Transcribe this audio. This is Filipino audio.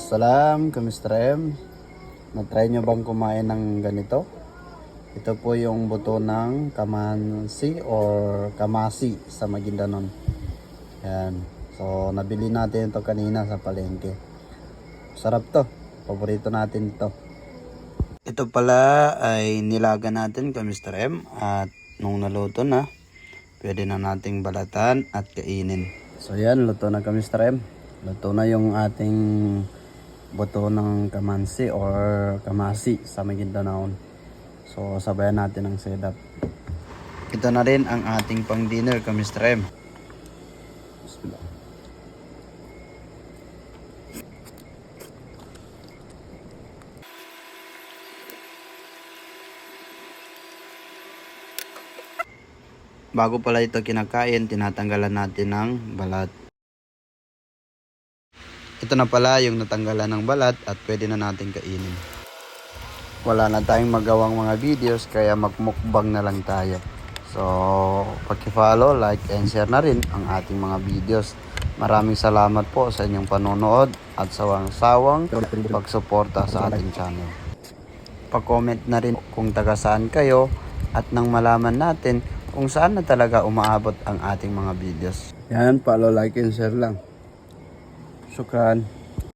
Salam, kamusta M? Na-try nyo bang kumain ng ganito? Ito po yung buto ng kamansi or kamasi sa Maguindanon. Yan. So, nabili natin ito kanina sa palengke. Sarap to. Paborito natin ito. Ito pala ay nilaga natin kamusta M. At nung naluto na, pwede na nating balatan at kainin. So yan, luto na kamusta M. Luto na yung ating buto ng kamansi or kamasi sa Maguindanon. So sabayan natin ang setup. Ito na rin ang ating pang dinner kamusta M. Bismillah. Bago pala ito kinakain, tinatanggalan natin ng balat. Ito na pala yung natanggalan ng balat at pwede na natin kainin. Wala na tayong magawang mga videos kaya magmukbang na lang tayo. So, paki-follow, like, and share na rin ang ating mga videos. Maraming salamat po sa inyong panonood at sawang-sawang pagsuporta sa ating channel. Pa-comment na rin kung taga saan kayo at nang malaman natin kung saan na talaga umaabot ang ating mga videos. Yan, follow, like, and share lang. Syukran.